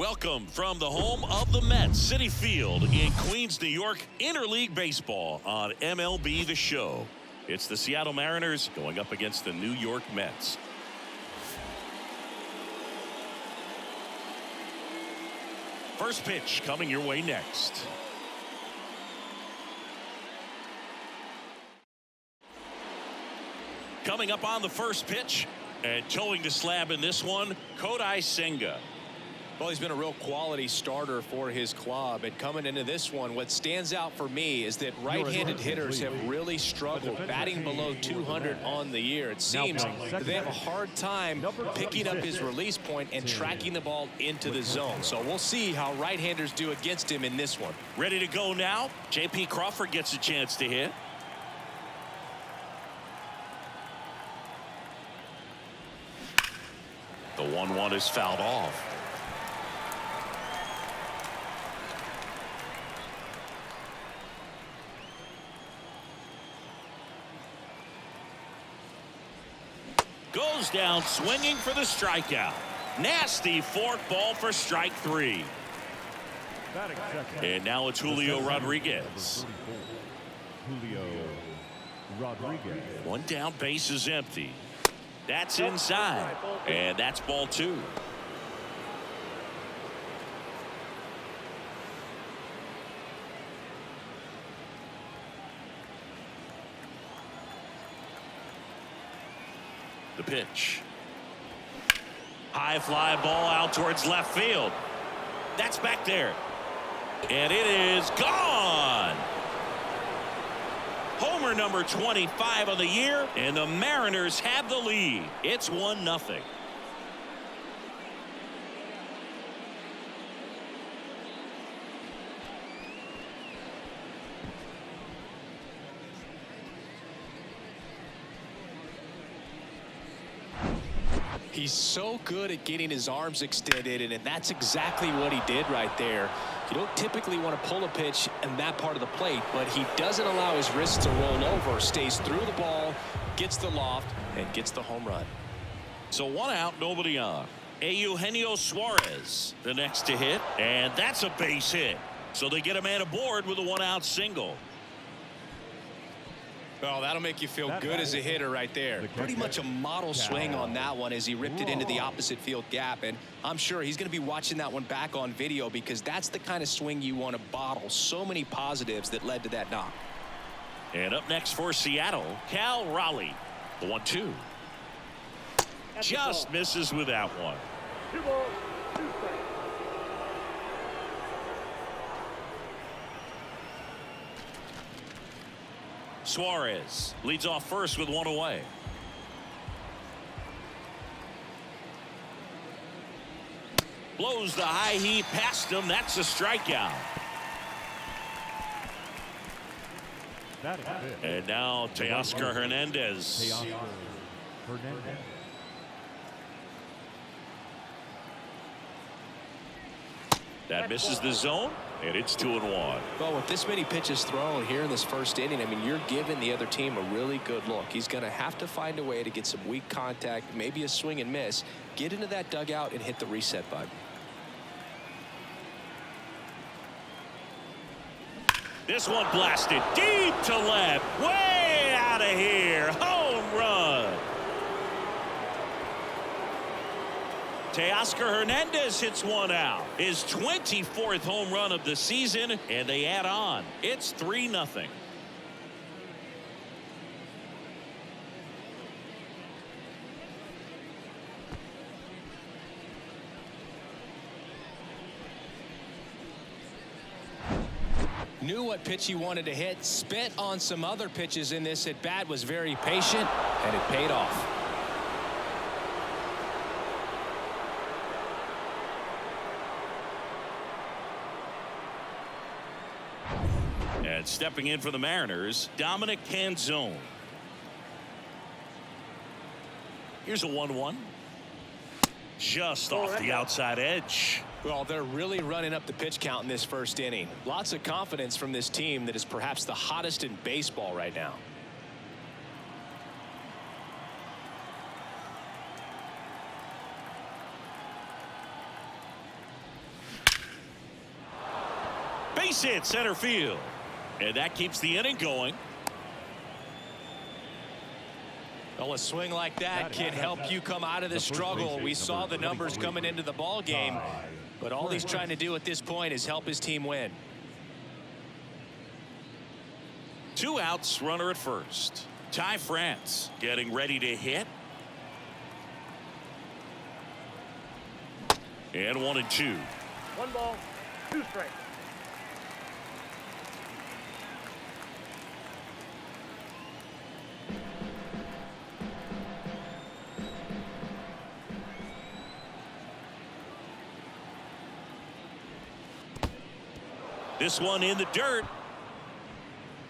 Welcome from the home of the Mets, Citi Field in Queens, New York, Interleague Baseball on MLB The Show. It's the Seattle Mariners going up against the New York Mets. First pitch coming your way next. Coming up on the first pitch and towing the slab in this one, Kodai Senga. Well, he's been a real quality starter for his club, and coming into this one, what stands out for me is that right-handed hitters have really struggled, batting below 200 on the year. It seems that they have a hard time picking up his release point and tracking the ball into the zone. So we'll see how right-handers do against him in this one. Ready to go now. J.P. Crawford gets a chance to hit. The 1-1 is fouled off. Goes down swinging for the strikeout. Nasty fork ball for strike three. And now it's Julio Rodriguez. Julio Rodriguez. One down, base is empty. That's inside. And that's ball two. The pitch. High fly ball out towards left field. That's back there. And it is gone. Homer number 25 of the year, and the Mariners have the lead. It's 1-0. He's so good at getting his arms extended, and that's exactly what he did right there. You don't typically want to pull a pitch in that part of the plate, but he doesn't allow his wrists to roll over, stays through the ball, gets the loft, and gets the home run. So one out, nobody on. Eugenio Suarez, the next to hit, and that's a base hit. So they get a man aboard with a one-out single. Well, that'll make you feel good as a hitter right there. Pretty much a model swing on that one as he ripped it into the opposite field gap. And I'm sure he's going to be watching that one back on video because that's the kind of swing you want to bottle. So many positives that led to that knock. And up next for Seattle, Cal Raleigh. The 1-2. Just misses with that one. Suarez leads off first with one away. Blows the high heat past him. That's a strikeout. And now Teoscar Hernandez. That misses the zone, and it's 2-1. Well, with this many pitches thrown here in this first inning, I mean, you're giving the other team a really good look. He's going to have to find a way to get some weak contact, maybe a swing and miss, get into that dugout and hit the reset button. This one blasted deep to left, way out of here. Home run. Teoscar Hernandez hits one out. His 24th home run of the season, and they add on. It's 3-0. Knew what pitch he wanted to hit, spent on some other pitches in this at bat, was very patient, and it paid off. And stepping in for the Mariners, Dominic Canzone. Here's a 1-1. Just off the outside edge. Well, they're really running up the pitch count in this first inning. Lots of confidence from this team that is perhaps the hottest in baseball right now. Base hit center field. And that keeps the inning going. Well, a swing like that can help you come out of the struggle. We saw the numbers coming into the ball game, but all he's trying to do at this point is help his team win. 2 outs, runner at first. Ty France getting ready to hit. And 1-2. 1 ball, 2 strikes. This one in the dirt.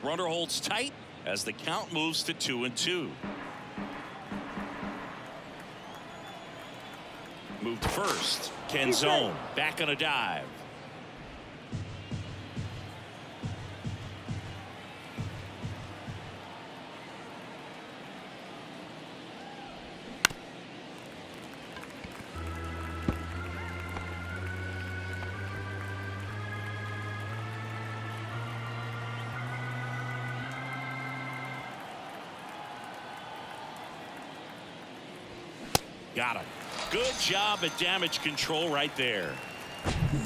Runner holds tight as the count moves to 2-2. Moved first. Canzone back on a dive. Got him. Good job at damage control right there.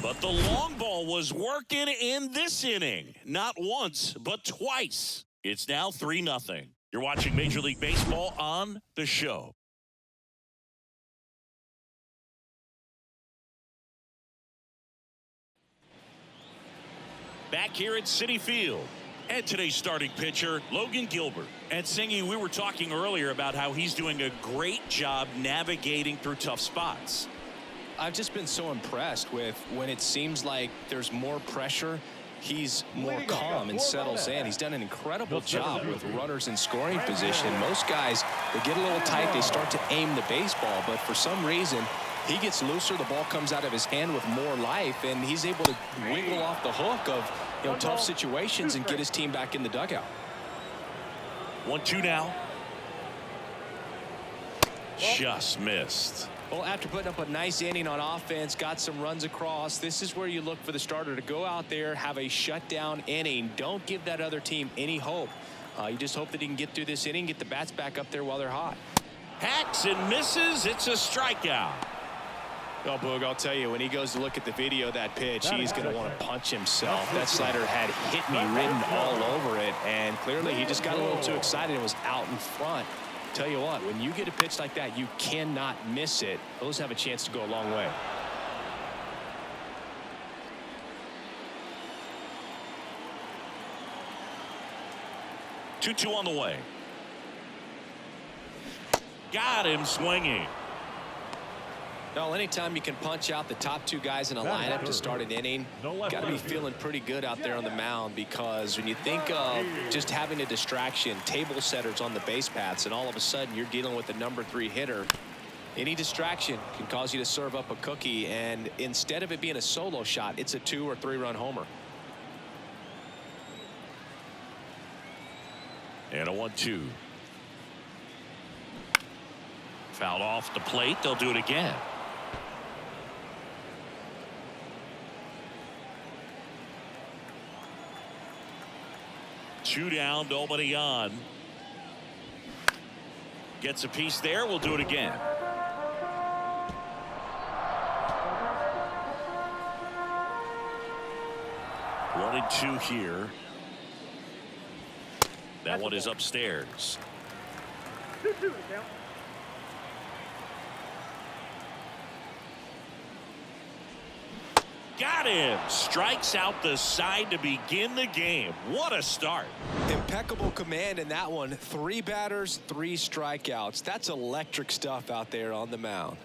But the long ball was working in this inning. Not once, but twice. It's now 3-0. You're watching Major League Baseball on the show. Back here at Citi Field. And today's starting pitcher, Logan Gilbert. And Singy, we were talking earlier about how he's doing a great job navigating through tough spots. I've just been so impressed with when it seems like there's more pressure, he's more calm and settles in. He's done an incredible job with runners in scoring position. Most guys, they get a little tight, they start to aim the baseball, but for some reason, he gets looser, the ball comes out of his hand with more life, and he's able to wiggle off the hook of tough situations and get his team back in the dugout. 1-2 now. Just missed. Well, after putting up a nice inning on offense, got some runs across, this is where you look for the starter to go out there, have a shutdown inning. Don't give that other team any hope. You just hope that he can get through this inning, get the bats back up there while they're hot. Hacks and misses. It's a strikeout. Oh, Boog, I'll tell you, when he goes to look at the video of that pitch, he's going to want to punch himself. That slider had hit me written all over it, and clearly he just got a little too excited and was out in front. Tell you what, when you get a pitch like that, you cannot miss it. Those have a chance to go a long way. Two on the way. Got him swinging. Well, anytime you can punch out the top 2 guys in a lineup to start an inning, got to be feeling pretty good out there on the mound, because when you think of just having a distraction, table setters on the base paths, and all of a sudden you're dealing with the number 3 hitter, any distraction can cause you to serve up a cookie, and instead of it being a solo shot, it's a 2 or 3 run homer. And a 1-2. Fouled off the plate. They'll do it again. Two down, nobody on. Gets a piece there. We'll do it again. One and two here. That one is upstairs. 2-2 to count. Got him. Strikes out the side to begin the game. What a start. Impeccable command in that one. 3 batters, 3 strikeouts. That's electric stuff out there on the mound.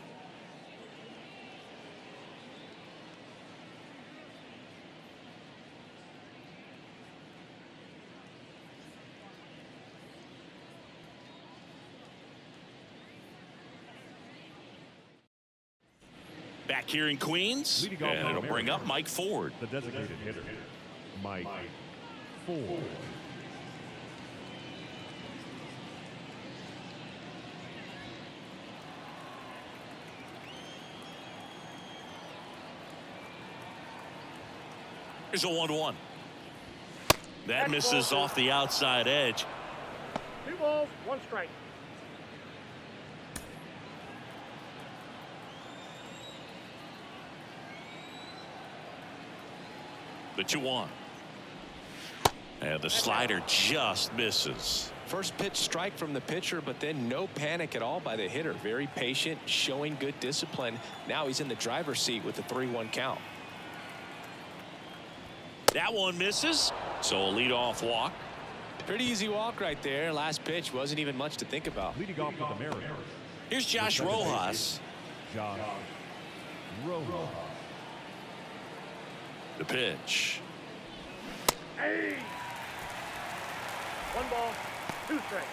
Back here in Queens, and it'll bring up Mike Ford. The designated hitter, Mike Ford. Here's a 1-1. That misses off the outside edge. 2 balls, 1 strike. The 2-1. And the slider just misses. First pitch strike from the pitcher, but then no panic at all by the hitter. Very patient, showing good discipline. Now he's in the driver's seat with the 3-1 count. That one misses. So a leadoff walk. Pretty easy walk right there. Last pitch wasn't even much to think about. Leading off with the Mariners. Here's Josh Rojas. Josh Rojas. The pitch. Hey! 1 ball, 2 strikes.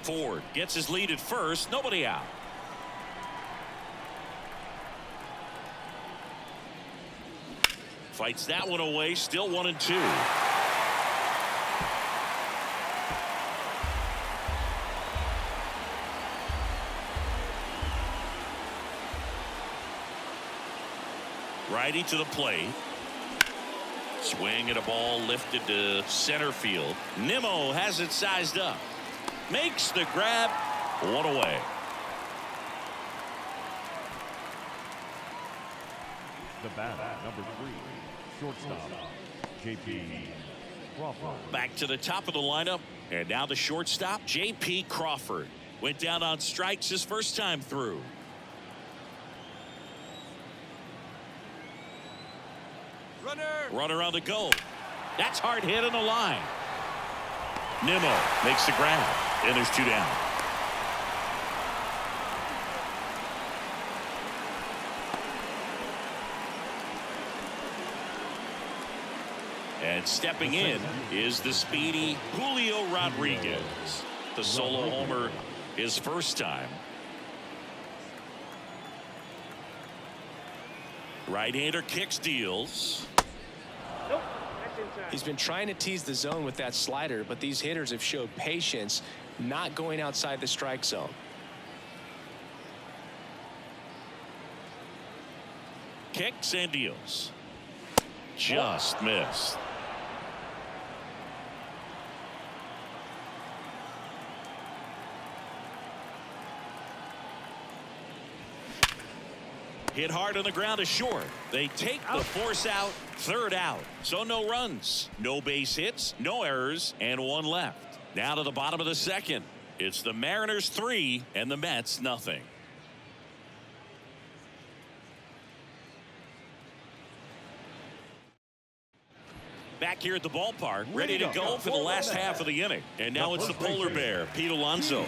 Ford gets his lead at first. Nobody out. Fights that one away. Still 1-2. Righty to the plate. Swing at a ball lifted to center field. Nimmo has it sized up. Makes the grab. 1 away. The batter, number 3, shortstop, J.P. Crawford. Back to the top of the lineup. And now the shortstop, J.P. Crawford. Went down on strikes his first time through. Runner on the go. That's hard hit on the line. Nimmo makes the grab. And there's 2 down. And stepping in is the speedy Julio Rodriguez. The solo homer his first time. Right-hander kicks, deals. Nope, that's inside. He's been trying to tease the zone with that slider, but these hitters have showed patience, not going outside the strike zone. Kicks and deals. Just missed. Hit hard on the ground to short. They take the force out. 3rd out. So no runs, no base hits, no errors, and 1 left. Now to the bottom of the 2nd. It's the Mariners 3 and the Mets nothing. Back here at the ballpark, ready to go for the last half of the inning. And now it's the polar bear, Pete Alonso.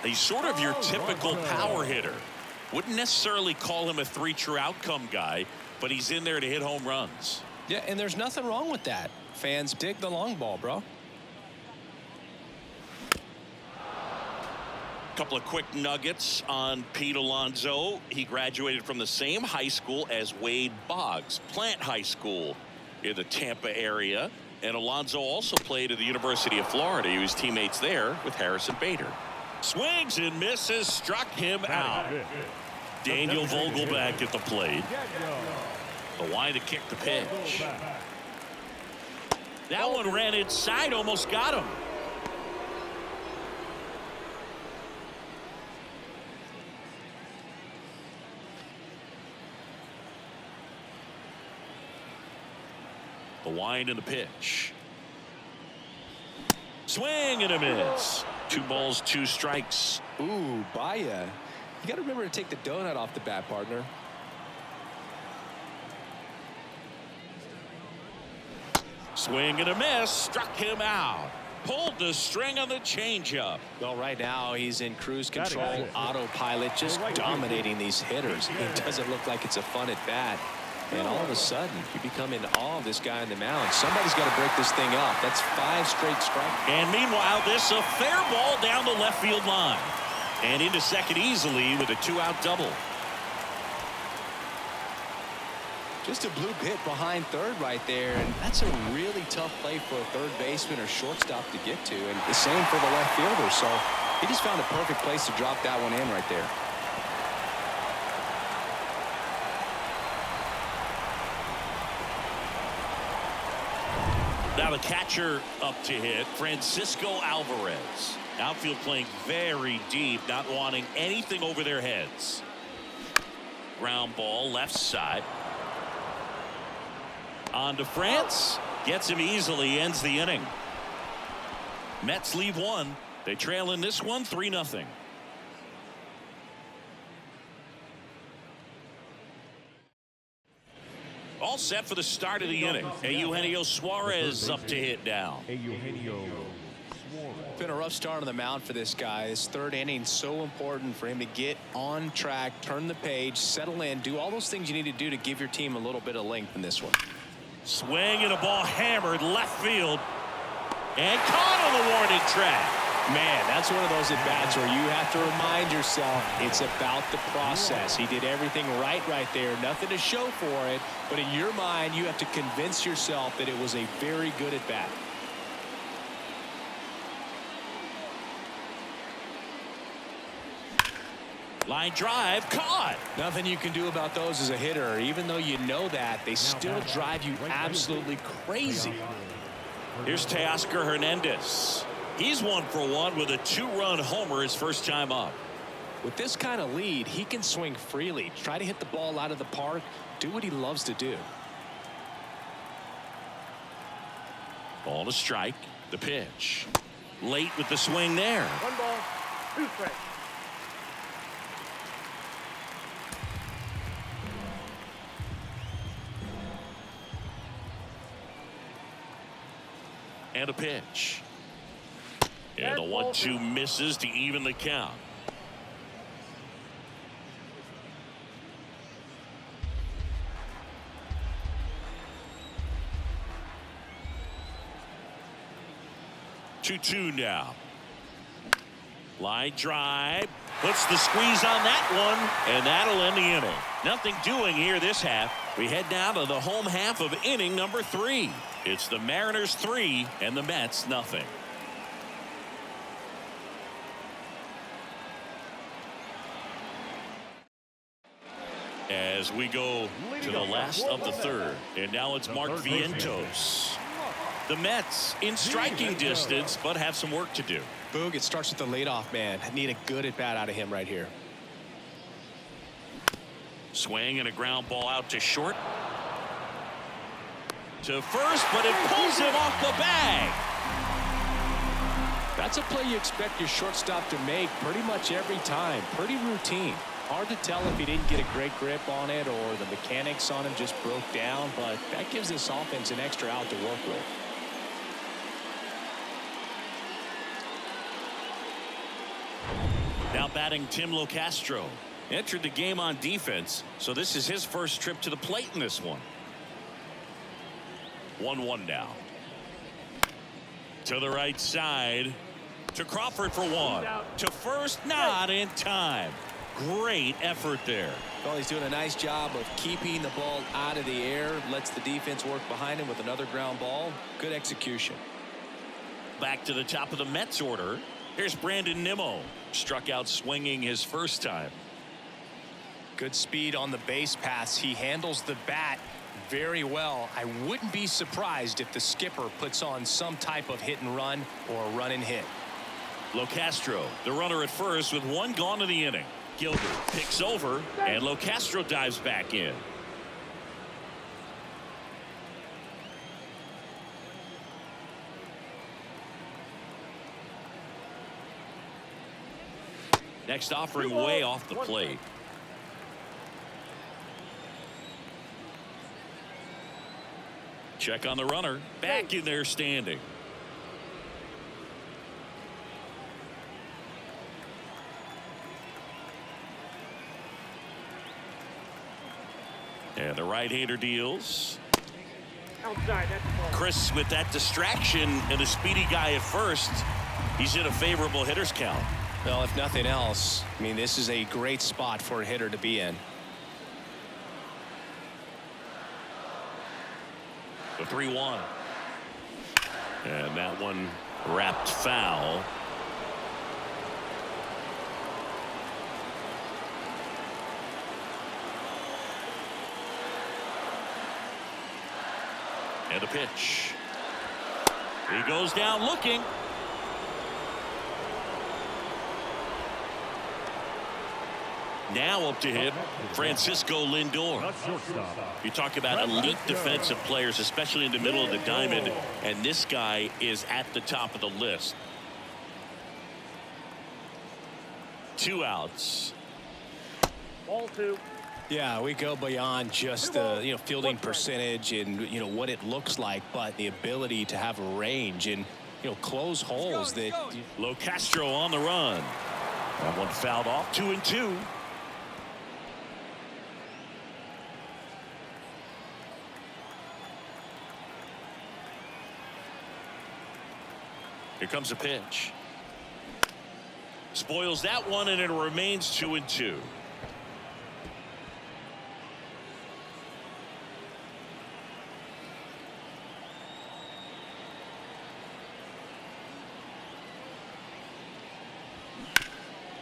He's sort of your typical power hitter. Wouldn't necessarily call him a 3 true outcome guy, but he's in there to hit home runs. Yeah, and there's nothing wrong with that. Fans dig the long ball, bro. Couple of quick nuggets on Pete Alonso. He graduated from the same high school as Wade Boggs, Plant High School in the Tampa area. And Alonso also played at the University of Florida. He was teammates there with Harrison Bader. Swings and misses, struck him out. Daniel Vogelback at the plate. The line to kick the pitch. That one ran inside, almost got him. The wind and the pitch. Swing and a miss. 2 balls, 2 strikes. Ooh, Baya. You got to remember to take the donut off the bat, partner. Swing and a miss. Struck him out. Pulled the string on the changeup. Well, right now he's in cruise control, autopilot, just dominating these hitters. It doesn't look like it's a fun at bat. And all of a sudden, you become in awe of this guy on the mound. Somebody's got to break this thing up. That's 5 straight strikes. And meanwhile, this a fair ball down the left field line. And into second easily with a 2-out double. Just a bloop hit behind third right there. And that's a really tough play for a third baseman or shortstop to get to. And the same for the left fielder. So he just found a perfect place to drop that one in right there. Now the catcher up to hit, Francisco Alvarez. Outfield playing very deep, not wanting anything over their heads. Ground ball left side. On to France. Gets him easily, ends the inning. Mets leave one. They trail in this one 3-0. All set for the start of the inning. Eugenio Suarez up to hit now. Eugenio Suarez. Been a rough start on the mound for this guy. This third inning so important for him to get on track, turn the page, settle in, do all those things you need to do to give your team a little bit of length in this one. Swing and a ball hammered left field and caught on the warning track. Man, that's one of those at-bats where you have to remind yourself it's about the process. He did everything right there. Nothing to show for it. But in your mind, you have to convince yourself that it was a very good at-bat. Line drive caught. Nothing you can do about those as a hitter. Even though you know that, they still drive you absolutely crazy. Here's Teoscar Hernandez. He's 1 for 1 with a 2-run homer his first time up. With this kind of lead, he can swing freely, try to hit the ball out of the park, do what he loves to do. Ball to strike. The pitch. Late with the swing there. 1 ball, 2 strikes. And a pitch. And the 1-2 misses to even the count. Two now. Line drive. Puts the squeeze on that one. And that'll end the inning. Nothing doing here this half. We head down to the home half of inning number 3. It's the Mariners 3 and the Mets nothing. As we go to the last of the third. And now it's Mark Vientos. The Mets in striking distance, but have some work to do. Boog, it starts with the leadoff man. Need a good at-bat out of him right here. Swing and a ground ball out to short. To first, but it pulls him off the bag. That's a play you expect your shortstop to make pretty much every time. Pretty routine. Hard to tell if he didn't get a great grip on it or the mechanics on him just broke down, but that gives this offense an extra out to work with. Now batting Tim Locastro. Entered the game on defense, so this is his first trip to the plate in this one. 1-1 now. To the right side. To Crawford for 1. To first, not in time. Great effort there. Well, he's doing a nice job of keeping the ball out of the air. Lets the defense work behind him with another ground ball. Good execution. Back to the top of the Mets order. Here's Brandon Nimmo. Struck out swinging his first time. Good speed on the base pass. He handles the bat very well. I wouldn't be surprised if the skipper puts on some type of hit and run or a run and hit. Locastro, the runner at first with 1 gone in the inning. Gilbert picks over, and Locastro dives back in. Next offering way off the plate. Check on the runner. Back in there standing. And the right-hander deals. Outside, that's the ball. Chris with that distraction and a speedy guy at first. He's in a favorable hitter's count. Well, if nothing else, I mean, this is a great spot for a hitter to be in. The 3-1. And that one wrapped foul. And a pitch. He goes down looking. Now up to hit, Francisco Lindor. You talk about elite defensive players, especially in the middle of the diamond, and this guy is at the top of the list. 2 outs. Ball 2. Yeah, we go beyond just fielding percentage and what it looks like, but the ability to have range and close holes. That Lo Castro on the run. That one fouled off. 2-2. Here comes a pitch. Spoils that one, and it remains 2-2.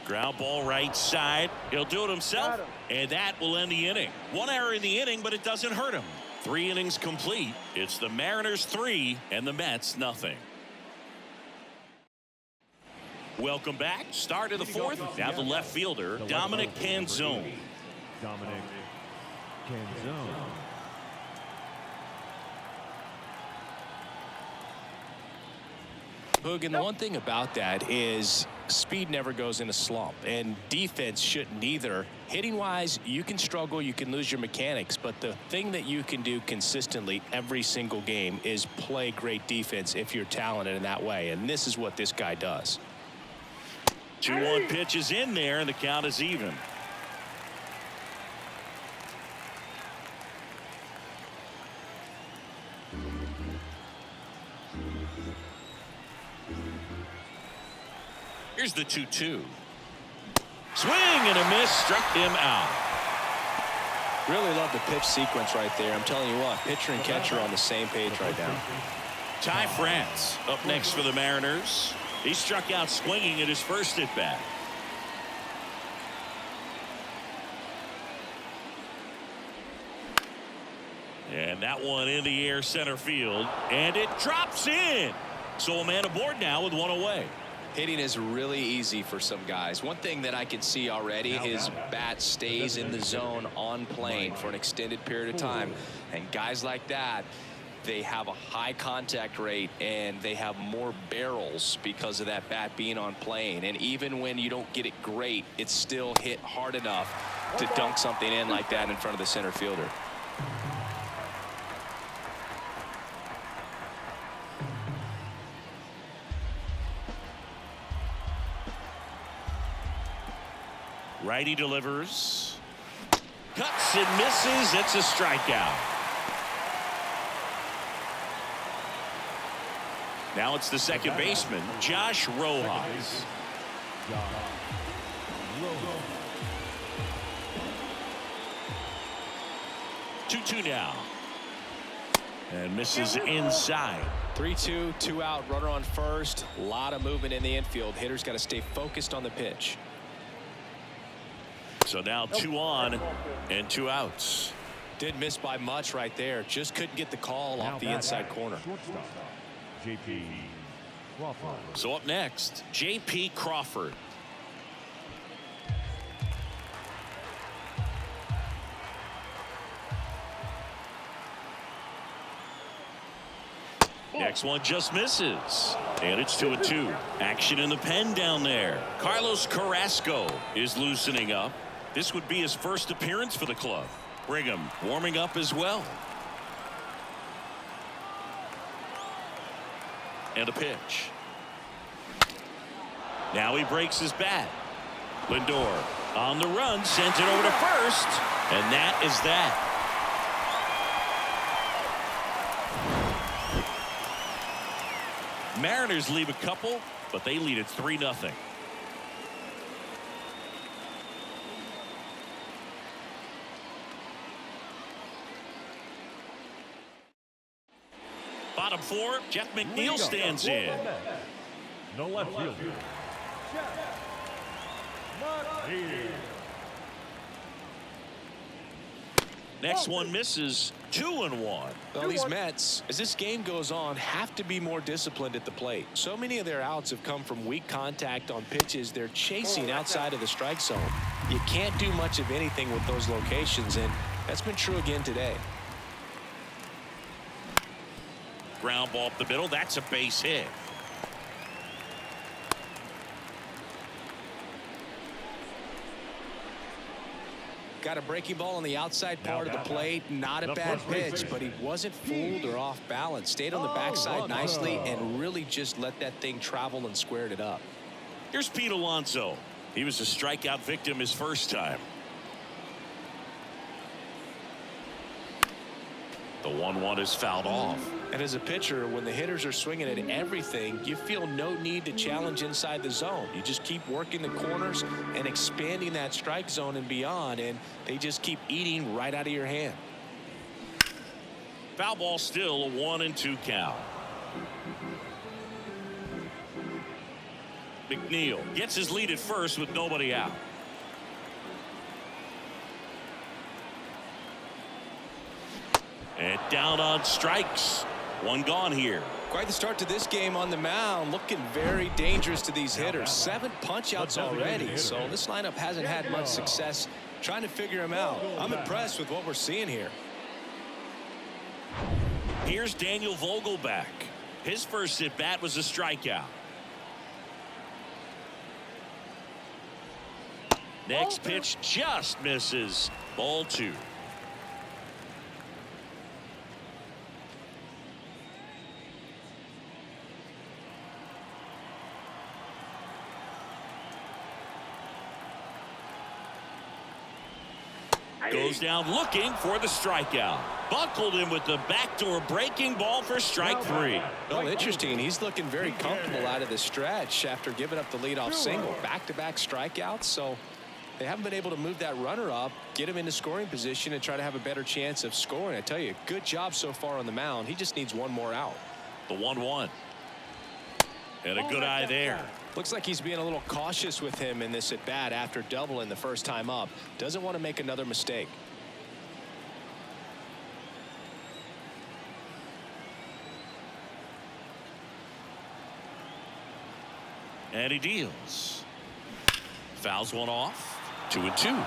Ground ball right side. He'll do it himself, and that will end the inning. 1 error in the inning, but it doesn't hurt him. 3 innings complete. It's the Mariners 3 and the Mets nothing. Welcome back. Start of the 4th. Now the left fielder, Dominic Canzone. Dominic Canzone. Boog, and the one thing about that is speed never goes in a slump, and defense shouldn't either. Hitting wise, you can struggle, you can lose your mechanics, but the thing that you can do consistently every single game is play great defense if you're talented in that way, and this is what this guy does. 2-1 pitch is in there, and the count is even. Here's the 2-2. Swing and a miss, struck him out. Really love the pitch sequence right there. I'm telling you what, pitcher and catcher on the same page right now. Ty France up next for the Mariners. He struck out swinging at his first at bat. And that one in the air center field, and it drops in. So a man aboard now with 1 away. Hitting is really easy for some guys. One thing that I can see already, his bat stays in the zone on plane for an extended period of time, and guys like that, they have a high contact rate and they have more barrels because of that bat being on plane. And even when you don't get it great, it's still hit hard enough to dunk something in like that in front of the center fielder. Righty delivers. Cuts and misses. It's a strikeout. Now it's the second baseman, Josh Rojas. 2-2 now. And misses inside. 3-2, 2 out, runner on first. A lot of movement in the infield. Hitter's got to stay focused on the pitch. So now 2 on and 2 outs. Didn't miss by much right there. Just couldn't get the call off the inside corner. J.P. Crawford. So up next, J.P. Crawford. Next one just misses. And it's 2-2. Action in the pen down there. Carlos Carrasco is loosening up. This would be his first appearance for the club. Brigham warming up as well. And a pitch. Now he breaks his bat. Lindor on the run, sent it over to first, and that is that. Mariners leave a couple, but they lead at 3-0. Bottom 4, Jeff McNeil stands in. No left fielder. Next one misses. 2-1. Well, these Mets, as this game goes on, have to be more disciplined at the plate. So many of their outs have come from weak contact on pitches they're chasing outside of the strike zone. You can't do much of anything with those locations, and that's been true again today. Ground ball up the middle. That's a base hit. Got a breaking ball on the outside part of the plate. Not a bad pitch, but he wasn't fooled or off balance. Stayed on the backside nicely and really just let that thing travel and squared it up. Here's Pete Alonso. He was a strikeout victim his first time. The 1-1 is fouled off. And as a pitcher, when the hitters are swinging at everything, you feel no need to challenge inside the zone. You just keep working the corners and expanding that strike zone and beyond, and they just keep eating right out of your hand. Foul ball, still a 1-2 count. McNeil gets his lead at first with nobody out. And down on strikes. One gone here. Quite the start to this game on the mound. Looking very dangerous to these hitters. 7 punch-outs already. So this lineup hasn't had much success trying to figure him out. I'm impressed with what we're seeing here. Here's Daniel Vogelback. His first at-bat was a strikeout. Next pitch just misses. Ball 2. Goes down looking for the strikeout. Buckled him with the backdoor breaking ball for strike 3. Well, interesting. He's looking very comfortable out of the stretch after giving up the leadoff single. Back-to-back strikeouts, so they haven't been able to move that runner up, get him into scoring position, and try to have a better chance of scoring. I tell you, good job so far on the mound. He just needs one more out. The 1-1. And a good eye there. Looks like he's being a little cautious with him in this at-bat after doubling the first time up. Doesn't want to make another mistake. And he deals. Fouls one off. 2-2.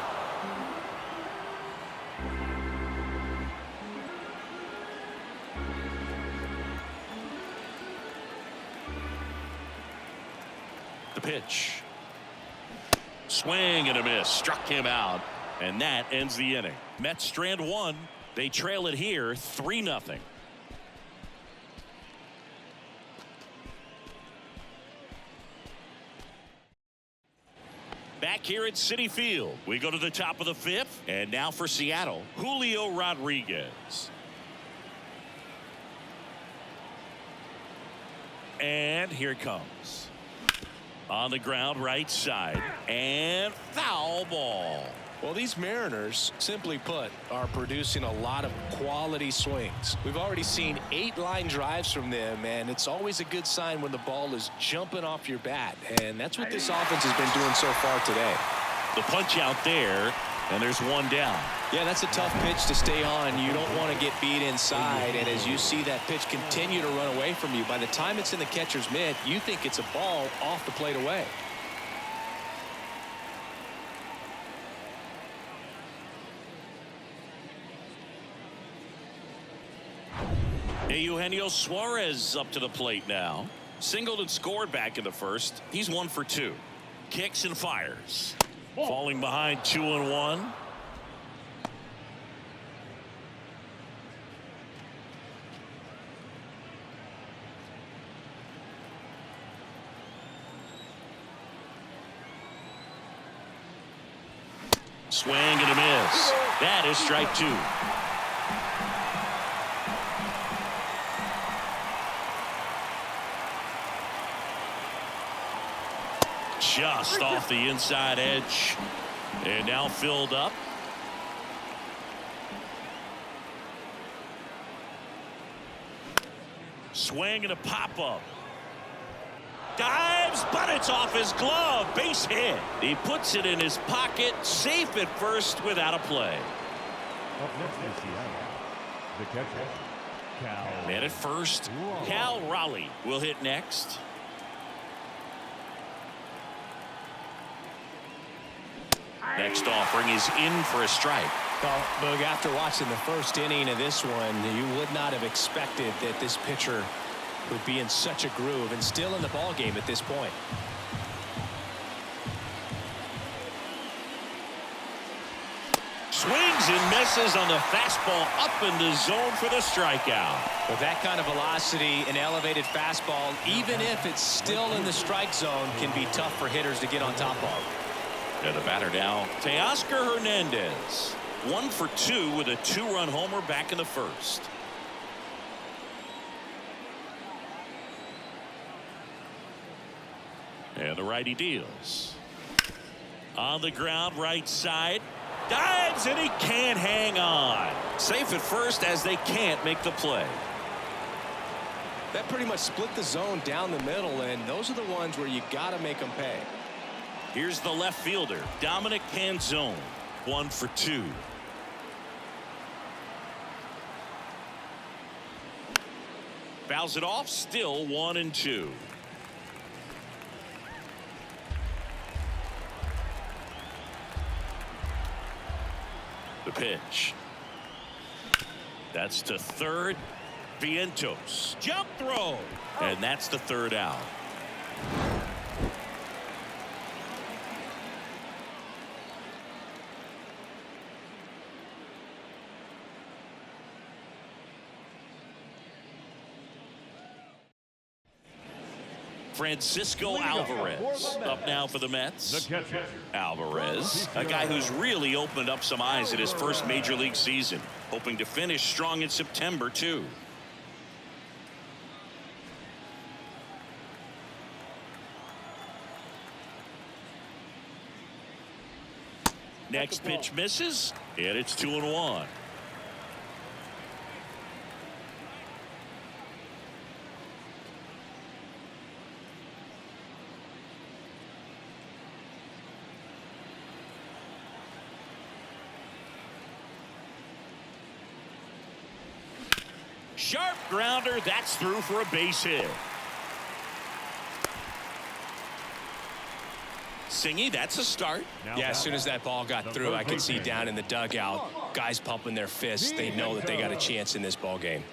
The pitch. Swing and a miss. Struck him out. And that ends the inning. Mets strand 1. They trail it here 3-0. Back here at Citi Field, we go to the top of the 5th, and now for Seattle, Julio Rodriguez. And here it comes. On the ground, right side, and foul ball. Well, these Mariners, simply put, are producing a lot of quality swings. We've already seen 8 line drives from them, and it's always a good sign when the ball is jumping off your bat. And that's what this offense has been doing so far today. The punch out there, and there's one down. Yeah, that's a tough pitch to stay on. You don't want to get beat inside, and as you see that pitch continue to run away from you, by the time it's in the catcher's mitt, you think it's a ball off the plate away. Eugenio Suarez up to the plate now. Singled and scored back in the first. He's 1 for 2. Kicks and fires. Falling behind 2-1. Swing and a miss. That is strike 2. Just off the inside edge, and now filled up. Swing and a pop-up. Dives, but it's off his glove. Base hit. He puts it in his pocket, safe at first without a play. Up next is Seattle. The catcher, Cal. Man at first, Cal Raleigh will hit next. Next offering is in for a strike. Well, Boog, after watching the first inning of this one, you would not have expected that this pitcher would be in such a groove and still in the ball game at this point. Swings and misses on the fastball up in the zone for the strikeout. With that kind of velocity, an elevated fastball, even if it's still in the strike zone, can be tough for hitters to get on top of. And the batter now, Teoscar Hernandez. 1 for 2 with a 2-run homer back in the first. And the righty deals. On the ground, right side. Dives, and he can't hang on. Safe at first as they can't make the play. That pretty much split the zone down the middle, and those are the ones where you got to make them pay. Here's the left fielder, Dominic Canzone. 1 for 2. Fouls it off, still 1-2. The pitch. That's to third. Vientos. Jump throw. And that's the third out. Francisco Alvarez up now for the Mets. The catcher, Alvarez, a guy who's really opened up some eyes at his first major league season, hoping to finish strong in September too. Next pitch misses, and it's 2-1. Sharp grounder, that's through for a base hit. Singy, that's a start. Yeah, as soon as that ball got through, I could see down in the dugout, guys pumping their fists. They know that they got a chance in this ball game.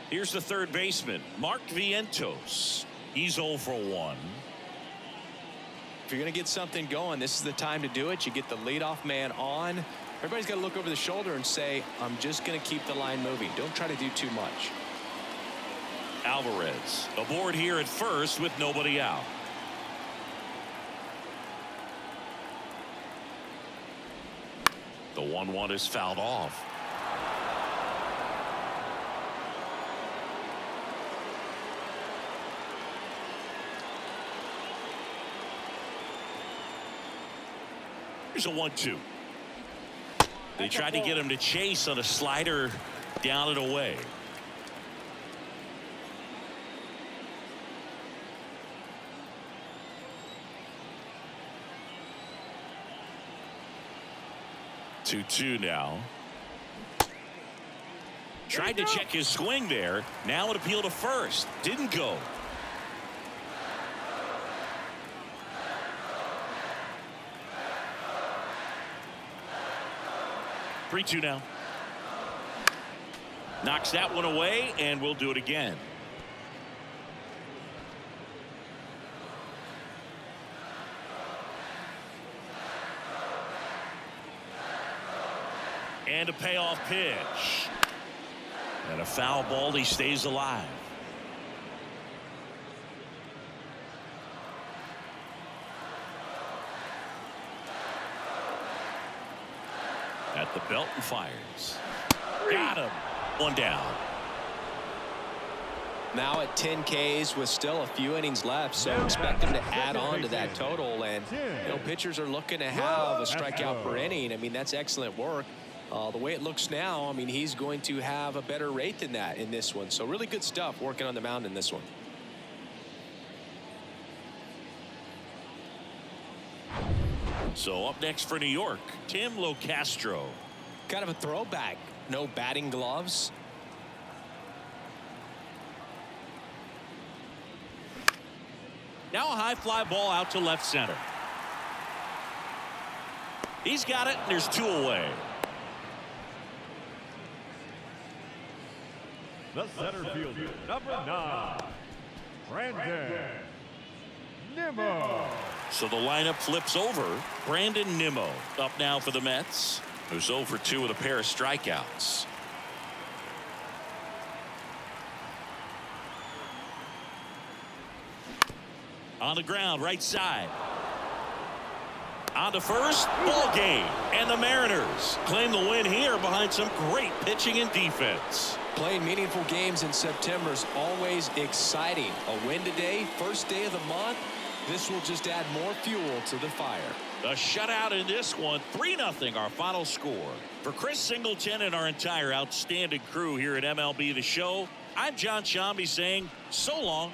Here's the third baseman, Mark Vientos. He's 0 for 1. If you're going to get something going, this is the time to do it. You get the leadoff man on. Everybody's got to look over the shoulder and say, I'm just going to keep the line moving. Don't try to do too much. Alvarez aboard here at first with nobody out. The 1-1 is fouled off. Here's a 1-2. They tried to get him to chase on a slider down and away. Two now. Tried to check his swing there. Now an appeal to first. Didn't go. Three-two now. Knocks that one away, and we'll do it again. And a payoff pitch. And a foul ball. He stays alive. At the belt and fires. Got him. One down. Now at 10 Ks with still a few innings left, so expect him to add on to that total. And you know, pitchers are looking to have a strikeout per inning. I mean, that's excellent work. The way it looks now, I mean, he's going to have a better rate than that in this one. So really good stuff working on the mound in this one. So up next for New York, Tim Locastro. Kind of a throwback. No batting gloves. Now a high fly ball out to left center. He's got it, and there's 2 away. The center fielder, number 9, Brandon Nimmo. So the lineup flips over. Brandon Nimmo up now for the Mets, who's 0 for 2 with a pair of strikeouts. On the ground, right side. On to first, ball game. And the Mariners claim the win here behind some great pitching and defense. Playing meaningful games in September is always exciting. A win today, first day of the month. This will just add more fuel to the fire. A shutout in this one, 3-0 our final score. For Chris Singleton and our entire outstanding crew here at MLB The Show, I'm John Shambi saying so long